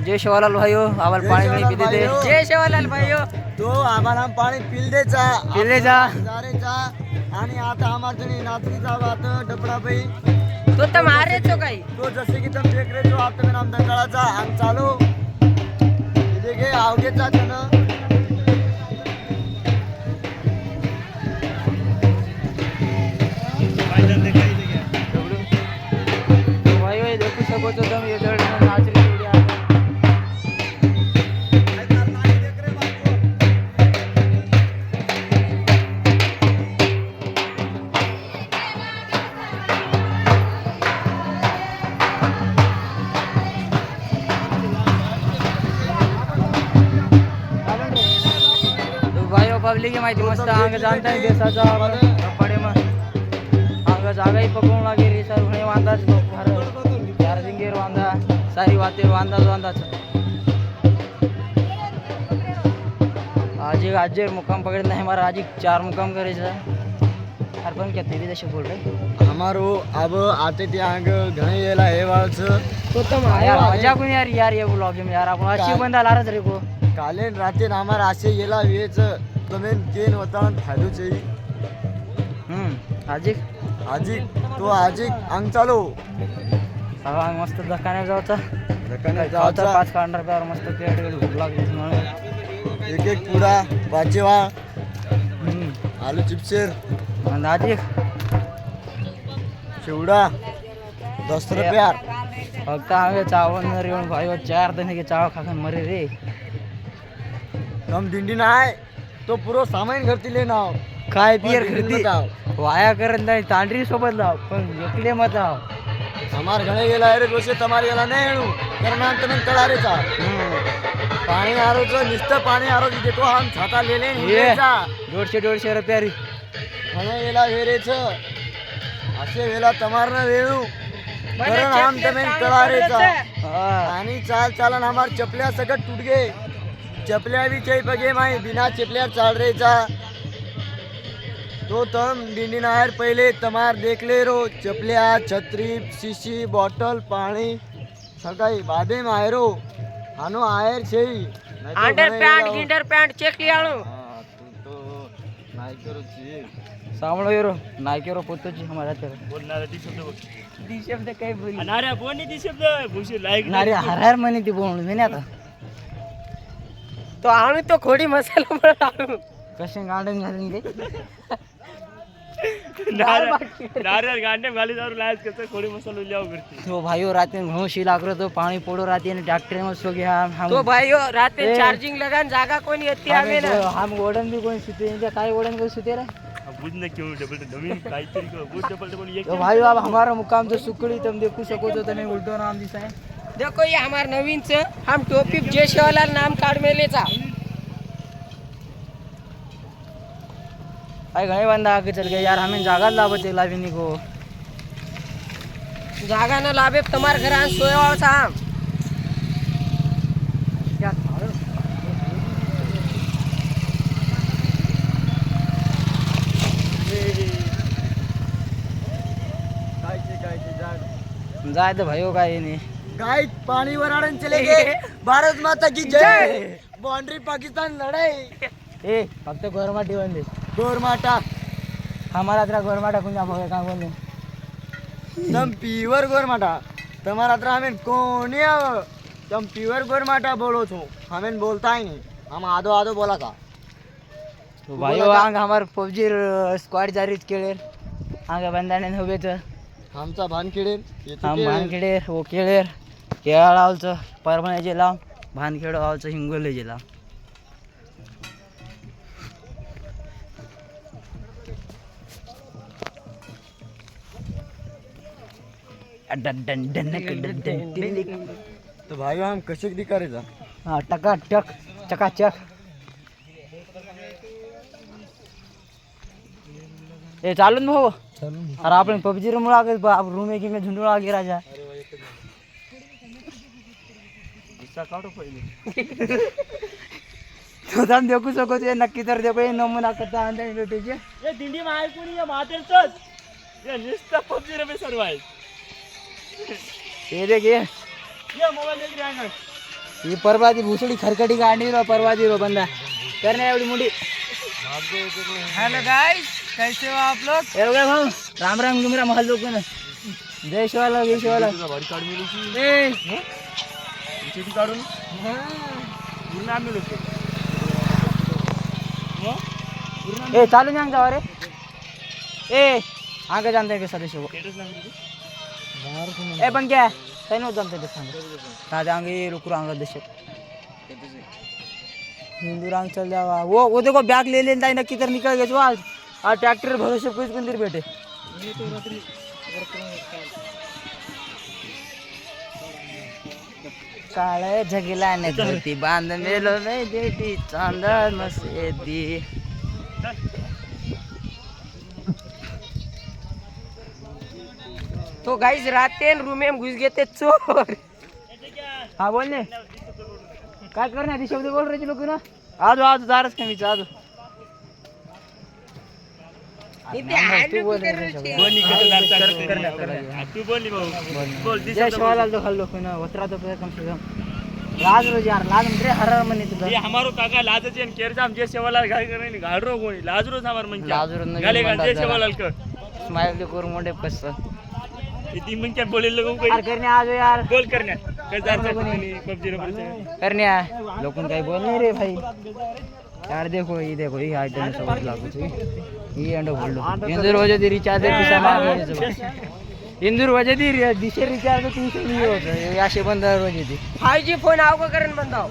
जय शिवालाल भाइयों आम्हाला पाणी नाही पिते ते जय शिवालाल भाइयों तो आम्हाला पाणी पिलदेचा पिल्लेचा आणि आता आम्हाला नाचणीचा वात डबडाबाई तो तर मारे तो काही तो जसे की तुम देख रहे हो आप तुम्ही नाम दंडाळाचा अंग चालू देखिए आवगेचा जण भाई देखू શકો છો તમે એ દળ નાચરી જોડી આ भाई पब्लिक की माहिती मस्त अंग जाणता देशाचा कपडे मग अंग जागाही पकडून लागे रे सर म्हणे वांदाच चार्जिंग गेअर वांदा सारी वाते वांदाच आज मुकाम पकड़ नहीं हमारा आज 4 मुकाम करे अरे पण क्या तेरी जैसे बोल रहे हमारो अब आते ते अंग घणे येला हे वाळच तो तुम यार मजा को यार ये ब्लॉग में यार आपण अशी बंदा लारच रे को काले राते हमारा आसे येला वेच तुम्ही केन होता फायदो चे आजी तो आजी अंग चालू सगळा मस्त दकाने जावचा 5 कांडर प्यार मस्त पेट भूक लागली म्हणून एक पुडा वाचेवा आलू चिप्सर अंदाजी चिवडा 10 रुपया फक्त आगे चावल न रे भाई 4 दिन के चाव खाकर मरे रे कम दिंडी ना है तो पूरा सामान घरती लेना काय पियर खरेदी वाया करत नाही तांडरी सोबत लाव पण एकले मत लाव हमार घणे गेला रे गोष्ट तुम्हारी गेला नाही आणू कारण तुम्ही तळारेचा पाणी आरोचं नुसतं पाणी आरो देतो हम छाता लेले 150 रुपया रे घणे गेला वेरेच असे वेला तमार ना वेळू कारण हम तुम्ही तळारेचा आणि चालन हमार चपल्या सगळं टूट गए चपल्या भी चाहिए बगे माई बिना चपल्या चाल रेचा तो तम डिंडी नायर पहले तमार देख ले रो चपल्या छत्री शीशी बॉटल पानी सगाई बादे मायरो आनो आयर छेई अंडर पैंट चेक लियाणो तू तो नाही करू छी सामळो येरो नाही केरो पोतोची हमारा तर बोलणार ती शब्द काय बोली अनारे बोलनी ती शब्द भूशी लाईक नारे हरार म्हणे ती बोलून मी आता तो आणू तो खोडी मसाला पण आणू कसे गार्डन घालून दे नारियल गांडे वाली दारू लायक कसं खोडी मसाला लियाव करती तो भाइयों रात में घोंशी लागरो तो पानी पोड़ो राती ने ट्रैक्टर में सो गया हम तो भाइयों रात में चार्जिंग लगान जागा कोणी येते हमें ना हम ओडन भी कोई सुते इनका काय ओडन कोई सुते रे बुझ ने क्यों डबल नवीन काहीतरी बुझ डबल ये तो भाइयों अब हमारा मुकाम तो सुकड़ी तुम देखो सको तो तने उल्टो नाम दिसा है देखो ये हमार नवीन से हम टोपी जय शिवालाल नाम कार्ड में लेचा भाई घणे बंदा आगे चल गए यार हमें जागा लाभत लाभिनी को जागा न लाभे तुम्हार घर आन सोया सा हम क्या जाए तो भाइयों का ये नहीं गाय पानी वराड़न चले गए भारत माता की जय बाउंड्री पाकिस्तान लड़ाई ए फक्त गोरमाटी बंदे गोरमाटा हमारा तरह गोरमाटा कुंजा भोगे का बोले तम प्योर गोरमाटा तुम्हारा तरह हमें कोनी आव तम प्योर गोरमाटा बोलो छो हमें बोलता ही नहीं हम आधो आधो बोला का तो भाइयों आंग हमार पबजी स्क्वाड जारीच केळेर आंग बंदाने होबे तर आमचा भानखेडेर हम भानखेडेर वो केळेर केळा आवचं परभणी जिल्हा भानखेड आवचं हिंगोली जिल्हा तो भाई हम कशे दिका रे जा हाँ टकाटक चकाचक ए चालून भाऊ अरे आपण पबजी रमू लागे रूम एक में झुंडू लागे राजा काढो पहिले तो थांब देखू सको ते नक्की तर देखो हे नमुना कथा आणते भेटीचे ये दिंडी माय कोणी या मातेलच ये निस्ता पबजी रे सर्व आहे ये देख ये मोबाईल देख रे ही परवादी भुसडी खरकटी गाडी रो परवादी रो बंदा करने एवढी मोठी. हेलो गाइस, कैसे हो आप लोग? ए रे भाऊ राम राम गुमरा महल लोक ना जय शिवाला जय शिवाला. ए चिठी काढून पूर्ण आम्ही लोक ए चालू नाही जावा रे. ए आगे जानते हैं के सदस्य को ए पण क्या काही नव्हतं जानते ते सांग राजा आगे रुक रहा देश हिंदू रंग चल जावा वो देखो बैग ले लेता है नक्की तर निकल गए जो आज ट्रैक्टर भरोसे कुछ कुंदर बैठे. काळे जगला ने धरती बांध मेलो नाही देती चांदर मसेदी. तो गाइस राते रूम में घुस गए थे चोर. हाँ बोल ने काय करणार ती शब्द बोल रहे लोक ना. आज आज दारच कमी आज तू बोल तू बोलली भाऊ बोल जय शिवाला तो खाल लोक ना वत्रा तो कम से कम लाज रोज यार लाज म्हणजे हर म्हणे तुझा ये हमारो काका लाजचे आणि केरचा आमचे सेवालाल घाल करणे घाल रो कोणी लाज रोज हमार म्हणजे लाज रोज नाही गाले गाले सेवालाल कर स्माइल करू मोठे पस ती मग काय बोलेल लोक यार करणे आज यार बोल करण्या काय जारचा पबजी रो करण्या लोकन काही बोल नाही रे भाई यार देखो ये आइटम सब लागू छे ये अंडो बोललो इंदूर वजह दी रिचार्ज पैसा मागे इंदूर वजह दी दिशे रिचार्ज 300 नहीं होता ये असे बंद वजह दी 5G फोन आओ का करन बंदाओ.